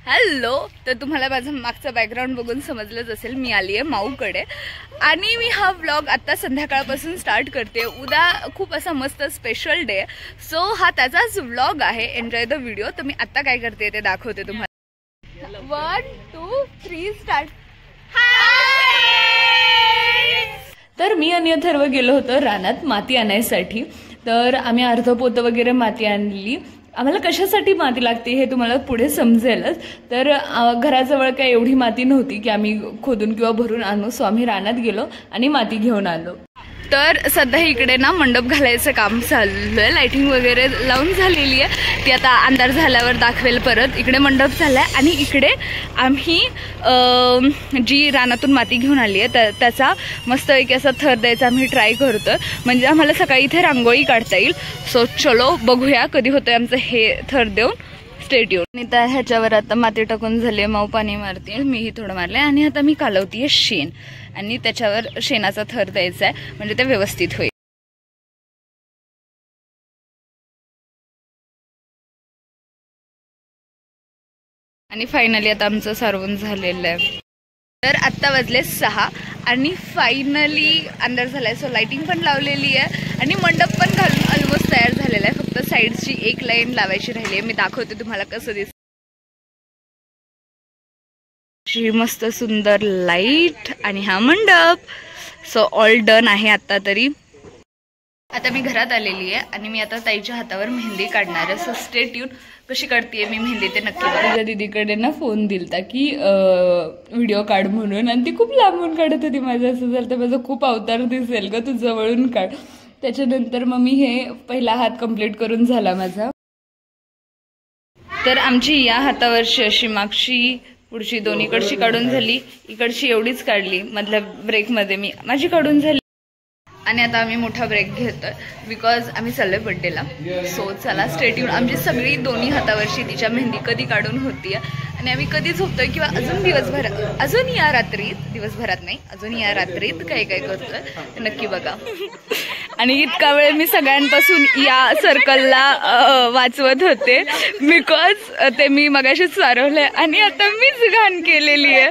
Hello. तर तुम्हाला माझं मागचं बॅकग्राऊंड बघून समजलंच असेल, मी आली आहे माऊकडे आणि मी हा व्लॉग आता संध्याकाळपासून स्टार्ट करते. उद्या खूप असा मस्त स्पेशल डे, सो हा त्याचाच व्लॉग आहे. Enjoy the video. तर मी आता काय करते ते दाखवते तुम्हाला. 1 2 3 स्टार्ट. तर मी आणि अथर्व गेलो होतो रानात माती आणायसाठी. तर आम्ही अर्ध पोतं वगैरे माती आणली. आम्हाला कशासाठी माती लागते हे तुम्हाला पुढे समजेलच. तर घराजवळ काय एवढी माती नव्हती की आम्ही खोदून किंवा भरून आणू, सो आम्ही रानात गेलो आणि माती घेऊन आलो. तर सध्या इकडे ना मंडप घालायचं काम चालू आहे. लाइटिंग वगैरे लावून झालेली आहे, ती आता अंधार झाल्यावर दाखवेल परत. इकडे मंडप झालाय आणि इकडे आम्ही जी रानातून माती घेऊन आली आहे त्याचा मस्त एक असा थर द्यायचा आम्ही ट्राय करतोय, म्हणजे आम्हाला सकाळी इथे रांगोळी काढता येईल. सो चलो बघूया कधी होतंय आमचं हे थर देऊन. स्टेट येऊन आणि त्या ह्याच्यावर आता माती टाकून झाली. माऊ पाणी मारते, मीही थोडं मारले आणि आता मी कालवतीये शेण आणि त्याच्यावर शेणाचा थर द्यायचा आहे, म्हणजे ते व्यवस्थित होईल. आणि फायनली आता आमचं सारवून झालेलं आहे. तर आत्ता वाजले 6 आणि फायनली अंधार झालाय. सो लाइटिंग पण लावलेली आहे आणि मंडप पण घालून ऑलमोस्ट तयार झालेला आहे. फक्त साईडची एक लाईन लावायची राहिली आहे. मी दाखवते तुम्हाला कसं दिसतं. मस्त सुंदर लाईट आणि हा मंडप. सो ऑल डन आहे आता तरी. आता मी घरात आलेली आहे आणि मी आता ताईच्या हातावर मेहंदी काढणार आहे. So stay tune. कशी काढतेय मी मेहंदी ते नक्की. माझ्या दीदीकडे ना फोन दिलता की व्हिडिओ काढ म्हणून, आणि ती खूप लांबून काढत होती. माझं असं झालं तर माझं खूप अवतार दिसेल का, तू जवळून काढ. त्याच्यानंतर मग मी हे पहिला हात कंप्लीट करून झाला माझा. तर आमची या हातावरची अशी मागची पुढची दोन्हीकडची काढून झाली. इकडची एवढीच काढली मधल्या ब्रेकमध्ये मी माझी काढून झाली. आणि आता आम्ही मोठा ब्रेक घेतोय बिकॉज आम्ही चाललोय बड्डेला. सो चला स्टेट येऊन. आमची सगळी दोन्ही हातावरची तिच्या मेहंदी कधी काढून होतीये आणि आम्ही कधी झोपतोय किंवा अजून दिवसभरात, अजून या रात्रीत, दिवसभरात नाही अजून या रात्रीत काय काय करतोय ते नक्की बघा. आणि इतका वेळ मी सगळ्यांपासून या सर्कलला वाचवत होते बिकॉज ते मी मगाशीच सारवलंय आणि आता मीच घाण केलेली आहे.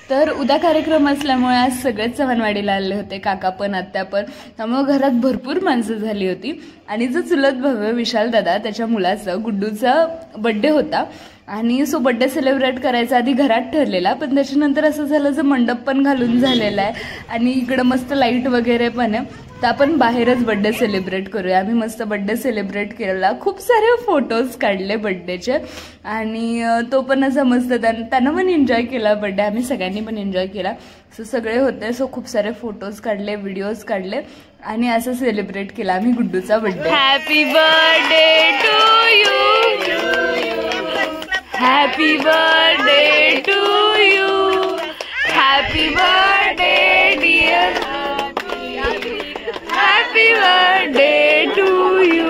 तर उद्या कार्यक्रम असल्यामुळे आज सगळेच चव्हाणवाडीला आले होते, काका पण आत्या पण. त्यामुळे घरात भरपूर माणसं झाली होती. आणि जो चुलत भाऊ विशाल दादा त्याच्या मुलाचा गुड्डूचा बड्डे होता आणि सो बड्डे सेलिब्रेट करायचा आधी घरात ठरलेला, पण त्याच्यानंतर असं झालं जो मंडप पण घालून झालेला आहे आणि इकडं मस्त लाईट वगैरे पण आहे, तर आपण बाहेरच बड्डे सेलिब्रेट करूया. आम्ही मस्त बड्डे सेलिब्रेट केला. खूप सारे फोटोज काढले बड्डेचे आणि तो पण असा मस्त त्यानं पण एन्जॉय केला बड्डे. आम्ही सगळ्यांनी पण एन्जॉय केला. सो सगळे होते. सो खूप सारे फोटोज काढले, व्हिडिओज काढले आणि असं सेलिब्रेट केला आम्ही गुड्डूचा birthday. Happy birthday to you, happy birthday to you, happy birthday dear, happy birthday to you.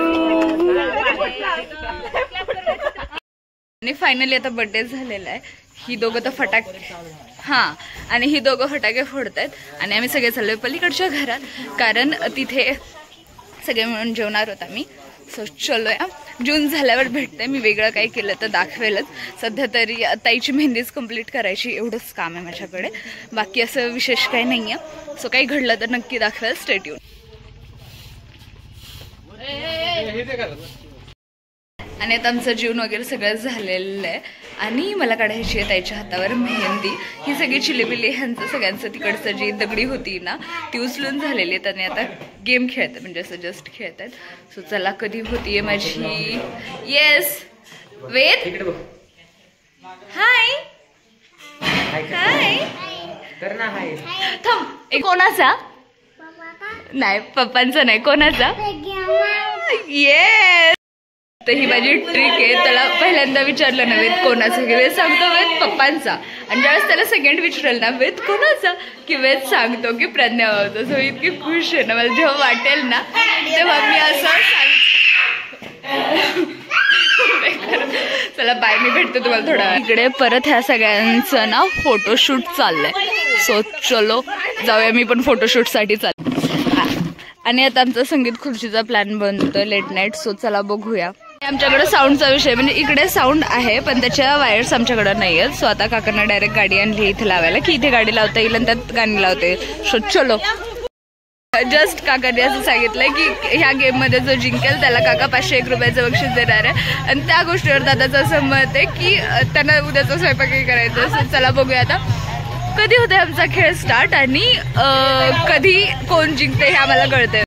आणि फायनली आता बर्थडे झालेला आहे. ही दोघं तर आणि ही दोघं फटाके फोडतायत आणि आम्ही सगळे चाललोय पलीकडच्या घरात, कारण तिथे सगळे मिळून जेवणार होत आम्ही. सो चलोय. जून झाल्यावर भेटते. मी वेगळं काही केलं तर दाखवेलच. सध्या तरी ताईची मेहंदीच कंप्लीट करायची, एवढंच काम आहे माझ्याकडे. बाकी असं विशेष काही नाही आहे. सो काही घडलं तर नक्की दाखवेल. Stay tune. आणि आता आमचं जेवण वगैरे सगळं झालेलं आहे आणि मला काढायची आहे ताईच्या हातावर मेहंदी. ही सगळी चिलीबिली ह्यांचं सगळ्यांचं तिकडचं जी दगडी होती ना ती उचलून झालेली आहे. त्याने आता गेम खेळतात, म्हणजे असं जस्ट खेळतात. सो चला कधी होतीये माझी. येस वेद, हाय हाय थांब. कोणाचा नाही, पप्पांचा नाही, कोणाचा. येस. तर ही माझी ट्रिक आहे. त्याला पहिल्यांदा विचारलं ना वेद कोणाचा की वेद सांगतो वेद पप्पांचा, आणि ज्यावेळेस त्याला सेकंड विचारलं ना वेद कोणाचा की वेद सांगतो की प्रज्ञा होतो. सो इतकी खुश आहे ना मला. जेव्हा वाटेल ना तेव्हा मी असं चला बाय, मी भेटते तुम्हाला थोडा. इकडे परत ह्या सगळ्यांचं ना फोटोशूट चाललंय. सो चलो जाऊया, मी पण फोटोशूटसाठी चालले. आणि आता आमचा संगीत खुर्चीचा प्लॅन बनतोय लेट नाईट. सो चला बघूया. आमच्याकडे साऊंडचा विषय म्हणजे इकडे साऊंड आहे पण त्याच्या वायर्स आमच्याकडे नाही आहेत. सो आता काकांना डायरेक्ट गाडी आणली इथे लावायला की इथे गाडी लावता येईल आणि त्यात गाणी लावता येईल. सो चलो. जस्ट काकाने असं सांगितलंय की ह्या गेम मध्ये जो जिंकेल त्याला काका 501 रुपयाचं बक्षीस देणार आहे आणि त्या गोष्टीवर दादाचं असं मत आहे की त्यांना उद्याचा स्वयंपाकही करायचं. सो चला बघूया आता कधी होते आमचा खेळ स्टार्ट आणि कधी कोण जिंकते हे आम्हाला कळतंय.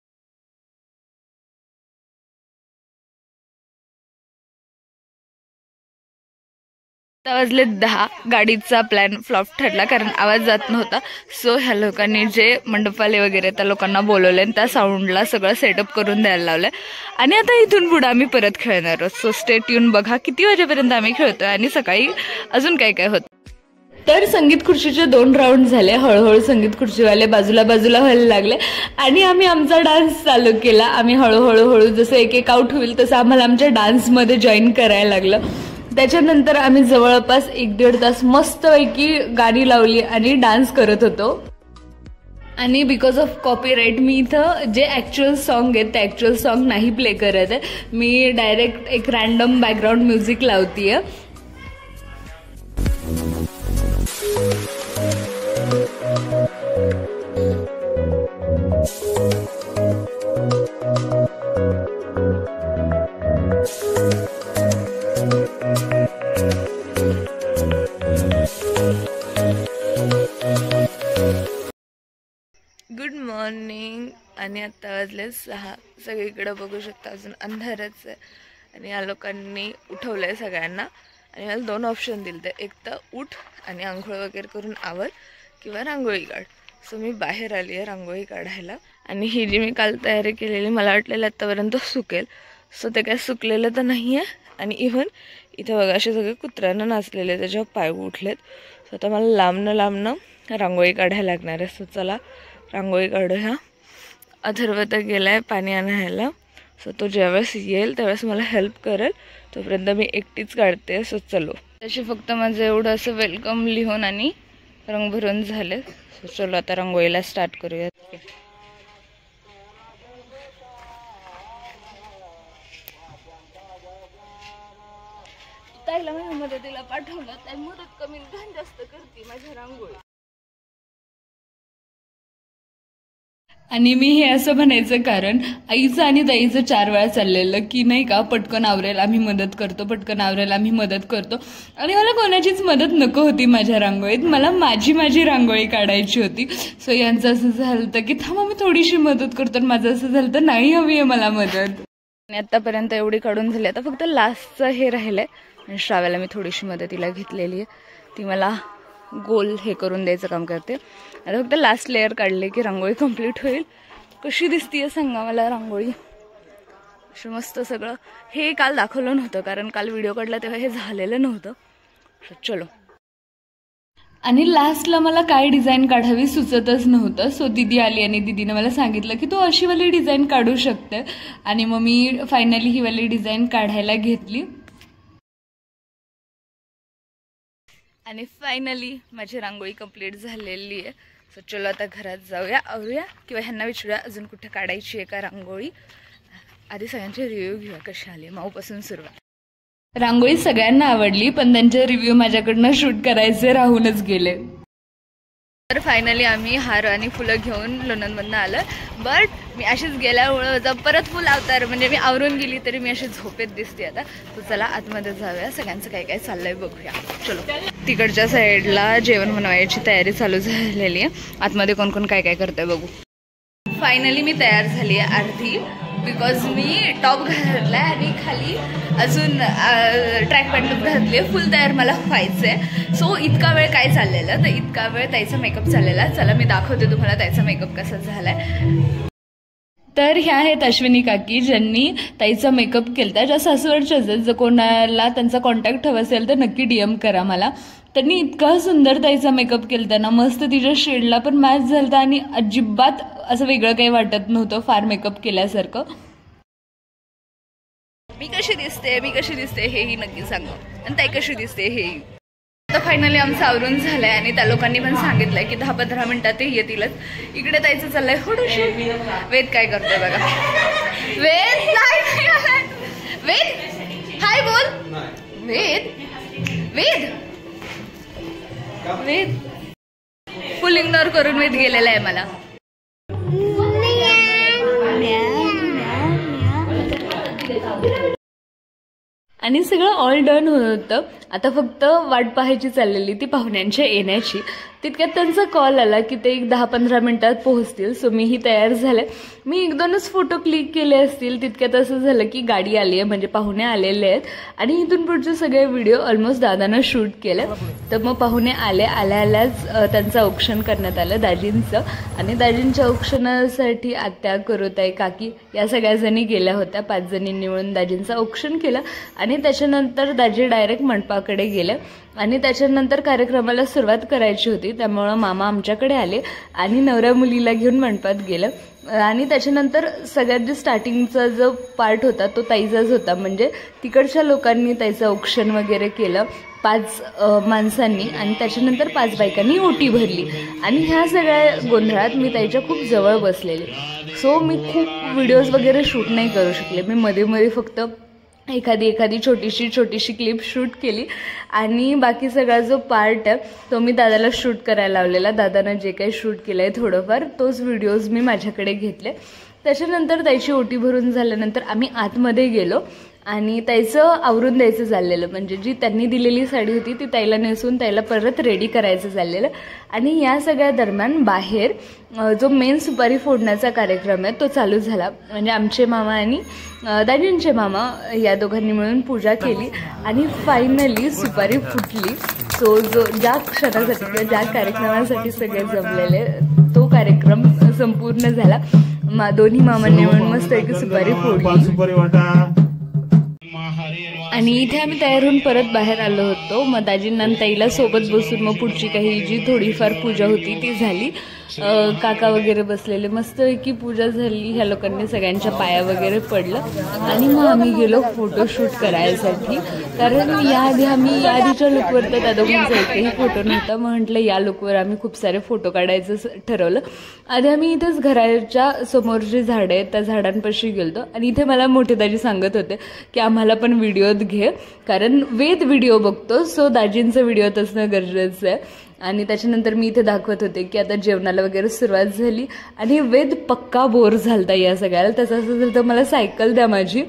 वाजले 10. गाडीचा प्लॅन फ्लॉप ठरला कारण आवाज जात नव्हता. सो ह्या लोकांनी जे मंडपवाले वगैरे त्या लोकांना बोलवले आणि त्या साऊंडला सगळं सेटअप करून द्यायला लावलंय आणि आता इथून पुढे आम्ही परत खेळणार आहोत. So stay tune. बघा किती वाजेपर्यंत आम्ही खेळतोय आणि सकाळी अजून काय काय होतं. तर संगीत खुर्चीचे 2 राऊंड झाले. हळूहळू संगीत खुर्चीवाले बाजूला बाजूला व्हायला लागले आणि आम्ही आमचा डान्स चालू केला. आम्ही हळूहळू जसं एक आउट होईल तसं आम्हाला आमच्या डान्समध्ये जॉईन करायला लागलं. त्याच्यानंतर आम्ही जवळपास 1-1.5 तास मस्तपैकी गाणी लावली आणि डान्स करत होतो. आणि बिकॉज ऑफ कॉपीराईट मी इथं जे ॲक्च्युअल सॉन्ग आहेत ते ॲक्च्युअल सॉन्ग नाही प्ले करत आहे. मी डायरेक्ट एक रॅन्डम बॅकग्राऊंड म्युझिक लावतीये. Good morning. आणि आता वाजले 6. सगळीकडे बघू शकता अजून अंधारच आहे आणि या लोकांनी उठवलंय सगळ्यांना आणि मला 2 ऑप्शन दिले. एक तर उठ आणि आंघोळ वगैरे करून आवर किंवा रांगोळी काढ. सो मी बाहेर आली आहे रांगोळी काढायला आणि ही जी मी काल तयारी केलेली मला वाटलेलं आत्तापर्यंत सुकेल. सो ते काय सुकलेलं तर नाही आहे. आणि इव्हन इथं बघा असे सगळे कुत्र्यानं नाचलेले त्याच्यावर पाय उठलेत. सो आता मला लांबनं रांगोळी काढायला लागणार आहे. सो चला रांगोळी काढूया. अथर्व तर गेलाय पाणी आणायला. सो तो ज्यावेळेस येईल त्यावेळेस मला हेल्प करेल. तोपर्यंत मी एकटीच काढते. सो चलो. तशी फक्त माझं एवढं असं वेलकम लिहून आणि रंग भरून झाले. सो चलो आता रांगोळीला स्टार्ट करूया. ताईला मी मदतीला पाठवलं. त्या मदत कमी घाण जास्त करते माझ्या रांगोळी. आणि मी हे असं म्हणायचं कारण आईचं आणि ताईचं 4 वेळा चाललेलं की नाही का पटकन आवरेल आम्ही मदत करतो, पटकन आवरेल आम्ही मदत करतो. आणि मला कोणाचीच मदत नको होती माझ्या रांगोळीत. मला माझी रांगोळी काढायची होती. सो यांचं असं झालं की थांबा मी थोडीशी मदत करतो. माझं असं झालं तर नाही हवी आहे मला मदत. आणि आतापर्यंत एवढी काढून झाली. आता फक्त लास्टचं हे राहिलंय आणि श्राव्याला मी थोडीशी मदतीला घेतलेली आहे. ती मला गोल हे करून द्यायचं काम करते. आता फक्त लास्ट लेअर काढले की रांगोळी कंप्लीट होईल. कशी दिसतीये सांगा मला रांगोळी. अशी मस्त सगळं. हे काल दाखवलं नव्हतं कारण काल व्हिडिओ काढला तेव्हा हे झालेलं नव्हतं. चलो. आणि लास्टला मला काय डिझाईन काढावी सुचतच नव्हतं. सो दीदी आली आणि दीदीने मला सांगितलं की तू अशी वाली डिझाईन काढू शकते. आणि मग मी फायनली ही वाली डिझाईन काढायला घेतली. आणि फायनली माझी रांगोळी कंप्लीट झालेली आहे. सो चलो आता घरात जाऊया, आवरूया किंवा ह्यांना विचारूया अजून कुठे काढायची आहे का रांगोळी. आधी सगळ्यांचे रिव्ह्यू घेऊया कशी आली. माऊपासून सुरुवात. रांगोळी सगळ्यांना आवडली पण त्यांचे रिव्ह्यू माझ्याकडनं शूट करायचे राहूनच गेले. तर फायनली आम्ही हार आणि फुलं घेऊन लोणंदमधनं आलं. बट मी अशीच गेल्यामुळं परत फुल अवतार म्हणजे मी आवरून गेली तरी मी अशी झोपेत दिसते आता. तर चला आतमध्ये जाऊया, सगळ्यांचं काय काय चाललंय बघूया. चलो. तिकडच्या साईडला जेवण बनवायची तयारी चालू झालेली आहे. आतमध्ये कोण कोण काय काय करतंय बघू. फायनली मी तयार झाली आहे अर्धी. बिकॉज मी टॉप घातला आहे आणि खाली अजून ट्रॅक पॅन्ट घातली आहे. फुल तयार मला व्हायचं आहे. सो इतका वेळ काय चाललेलं तर इतका वेळ ताईचा मेकअप चाललेला. चला मी दाखवते तुम्हाला ताईचा मेकअप कसा झालाय. तर ह्या आहेत अश्विनी काकी ज्यांनी ताईचा मेकअप केला. ज्या सासवडच्याच जर कोणाला त्यांचा कॉन्टॅक्ट हवा असेल तर नक्की DM करा मला. त्यांनी इतका सुंदर ताईचा मेकअप केला ना, मस्त तिच्या शेडला पण मॅच झालता आणि अजिबात असं वेगळं काही वाटत नव्हतं फार मेकअप केल्यासारखं. मी कशी दिसते हेही नक्की सांगा आणि ताई कशी दिसते हेही. तर फायनली आमचं आवरून झालंय आणि त्या लोकांनी पण सांगितलंय की 10-15 मिनिटात ते येतीलच. इकडे ताईचं चाललंय थोडंशी. वेद काय करतोय बघा. वेद हाय बोल. वेद वेद वेद फुल इग्नोर करून वेद गेलेला आहे मला. आणि सगळं ऑल डन होतं. आता फक्त वाट पाहायची चाललेली ती पाहुण्यांच्या येण्याची. तितक्यात त्यांचा कॉल आला की ते एक 10-15 मिनिटात पोहोचतील. सो मीही तयार झाले. मी 1-2च फोटो क्लिक केले असतील. तितक्यात असं झालं की गाडी आली आहे, म्हणजे पाहुणे आलेले आहेत. आणि इथून पुढचे सगळे व्हिडिओ ऑलमोस्ट दादानं शूट केले. तर मग पाहुणे आल्याच त्यांचं औक्षण करण्यात आलं दाजींचं. आणि दाजींच्या औक्षणासाठी आत्या, करुताई, काकी या सगळ्या जणी गेल्या होत्या. 5 जणींनी मिळून दाजींचं औक्षण केलं. आणि त्याच्यानंतर दाजी डायरेक्ट मंडपाकडे गेले. आणि त्याच्यानंतर कार्यक्रमाला सुरुवात करायची होती, त्यामुळं मामा आमच्याकडे आले आणि नवऱ्या मुलीला घेऊन मंडपात गेलं. आणि त्याच्यानंतर सगळ्यात जो स्टार्टिंगचा जो पार्ट होता तो ताईचाच होता. म्हणजे तिकडच्या लोकांनी ताईचं औक्षण वगैरे केलं 5 माणसांनी. आणि त्याच्यानंतर 5 बायकांनी ओटी भरली. आणि ह्या सगळ्या गोंधळात मी ताईच्या खूप जवळ बसलेले. सो मी खूप व्हिडिओज वगैरे शूट नाही करू शकले. मी मध्ये फक्त एखादी छोटीशी क्लिप शूट केली. आणि बाकी सगळा जो पार्ट आहे तो मी दादाला शूट करायला लावलेला. दादानं जे काही शूट केलं आहे थोडंफार तोच व्हिडिओज मी माझ्याकडे घेतले. त्याच्यानंतर ताईची ओटी भरून झाल्यानंतर आम्ही आतमध्ये गेलो. आणि ताईचं आवरून द्यायचं चाललेलं, म्हणजे जी त्यांनी दिलेली साडी होती ती ताईला नेसून ताईला परत रेडी करायचं चाललेलं. आणि या सगळ्या दरम्यान बाहेर जो मेन सुपारी फोडण्याचा कार्यक्रम आहे तो चालू झाला. म्हणजे आमचे मामा आणि दाजींचे मामा या दोघांनी मिळून पूजा केली आणि फायनली सुपारी फुटली. सो ज्या क्षणासाठी किंवा ज्या कार्यक्रमासाठी सगळे जमलेले तो कार्यक्रम संपूर्ण झाला. दोन्ही मामांनी मिळून मस्त एक सुपारी फोडली. आणि इथे आम्ही तयार होऊन परत बाहेर आलो होतो. मग दाजींना ताईला सोबत बसून मग पुढची काही जी थोडीफार पूजा होती ती झाली. काका वगैरे बसलेले, मस्तपैकी पूजा झाली. ह्या लोकांनी सगळ्यांच्या पाया वगैरे पडलं. आणि मग आम्ही गेलो फोटोशूट करायसाठी. कारण आम्ही आधीच्या लुकवर तर त्या दोघांचा एकही फोटो नव्हता. मग म्हटलं या लुकवर आम्ही खूप सारे फोटो काढायचं ठरवलं. आधी आम्ही इथेच घराच्या समोर जी झाडं आहेत त्या झाडांपाशी गेलतो. आणि इथे मला मोठे दाजी सांगत होते की आम्हाला पण व्हिडिओत घे, कारण वेद व्हिडिओ बघतो, सो दाजींचं व्हिडिओत असणं गरजेचं आहे. आणि त्याच्यानंतर मी इथे दाखवत होते की आता जेवणाला वगैरे सुरुवात झाली. आणि वेद पक्का बोर झालता या सगळ्याला. त्याचं असं झालं तर मला सायकल द्या माझी.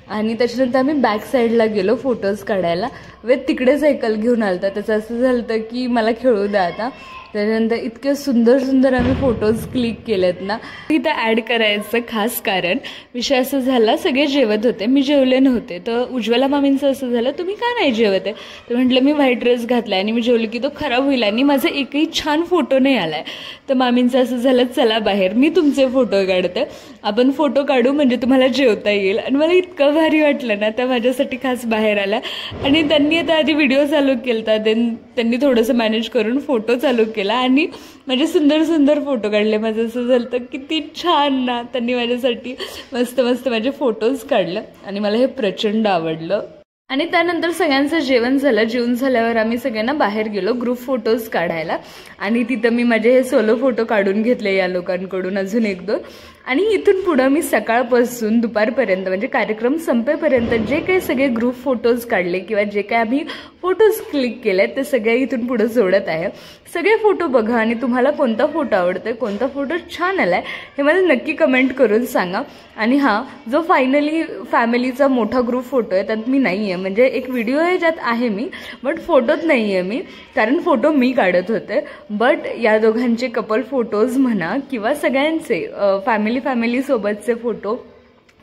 आणि त्याच्यानंतर आम्ही बॅक साईडला गेलो फोटोज काढायला. वेद तिकडे सायकल घेऊन आलता. त्याचं असं झालं की मला खेळू द्या आता. त्याच्यानंतर इतके सुंदर आम्ही फोटोज क्लिक केलेत ना. इथं ॲड करायचं खास कारण विषय असं झाला, सगळे जेवत होते, मी जेवले नव्हते. तर उज्ज्वला मामींचं असं झालं तुम्ही का नाही जेवत आहे. तर म्हटलं मी व्हाईट ड्रेस घातला आणि मी जेवले की तो खराब होईल आणि माझा एकही छान फोटो नाही आलाय. तर मामींचं असं झालं चला बाहेर, मी तुमचे फोटो काढते, आपण फोटो काढू म्हणजे तुम्हाला जेवता येईल. आणि मला इतकं भारी वाटलं ना, त्या माझ्यासाठी खास बाहेर आला. आणि त्यांनी आता आधी व्हिडिओ चालू केला, देन त्यांनी थोडंसं मॅनेज करून फोटो चालू केला आणि माझे सुंदर फोटो काढले. माझं असं झालं तर किती छान ना, त्यांनी माझ्यासाठी मस्त माझे फोटोज काढले आणि मला हे प्रचंड आवडलं. आणि त्यानंतर सगळ्यांचं जेवण झालं. जेवण झाल्यावर आम्ही सगळ्यांना बाहेर गेलो ग्रुप फोटोज काढायला. आणि तिथं मी माझे हे सोलो फोटो काढून घेतले या लोकांकडून अजून 1-2. आणि इथून पुढं मी सकाळपासून दुपारपर्यंत म्हणजे कार्यक्रम संपेपर्यंत जे काही सगळे ग्रुप फोटोज काढले किंवा जे काही आम्ही फोटोज क्लिक केले ते सगळे इथून पुढं जोडत आहे. सगळे फोटो बघा आणि तुम्हाला कोणता फोटो आवडतोय, कोणता फोटो छान आलाय हे मला नक्की कमेंट करून सांगा. आणि हां, जो फायनली फॅमिलीचा मोठा ग्रुप फोटो आहे त्यात मी नाही आहे, म्हणजे एक व्हिडिओ आहे ज्यात आहे मी, बट फोटोत नाही आहे मी, कारण फोटो मी काढत होते. बट या दोघांचे कपल फोटोज म्हणा किंवा सगळ्यांचे फॅमिली सोबतचे फोटो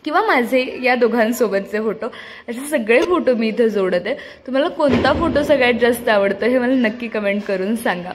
किंवा माझे या दोघांसोबतचे फोटो, असे सगळे फोटो मी इथे जोडत आहे. तुम्हाला कोणता फोटो सगळ्यात जास्त आवडतो हे मला नक्की कमेंट करून सांगा.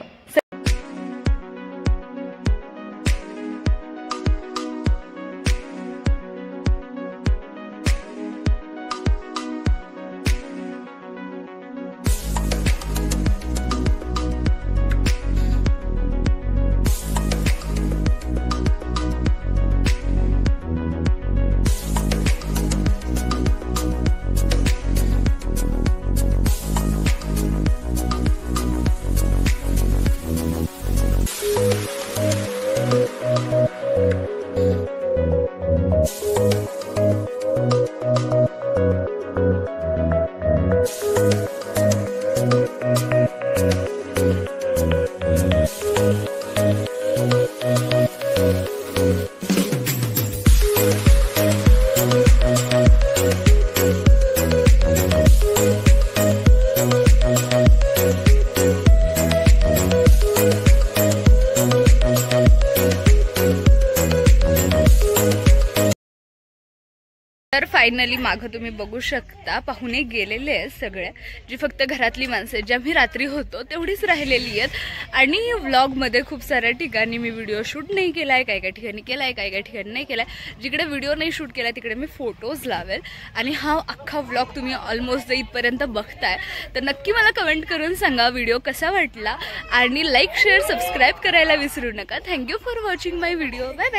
तर फायनली मागं तुम्ही बघू शकता पाहुणे गेलेले आहेत सगळे, जी फक्त घरातली माणसं आहेत, ज्या मी रात्री होतो तेवढीच राहिलेली आहेत। आणि व्लॉगमध्ये खूप साऱ्या ठिकाणी मी व्हिडिओ शूट नाही केलाय, काय काय ठिकाणी केलाय, काय काय ठिकाणी नाही केलाय। जिकडे व्हिडिओ नाही शूट केलाय तिकडे मी फोटोज लावेल। आणि हा अख्खा व्लॉग तुम्ही ऑलमोस्ट इथपर्यंत बघताय, तर नक्की मला कमेंट करून सांगा व्हिडिओ कसा वाटला, आणि लाईक शेअर सबस्क्राईब करायला विसरू नका। Thank you for watching my video. Bye bye.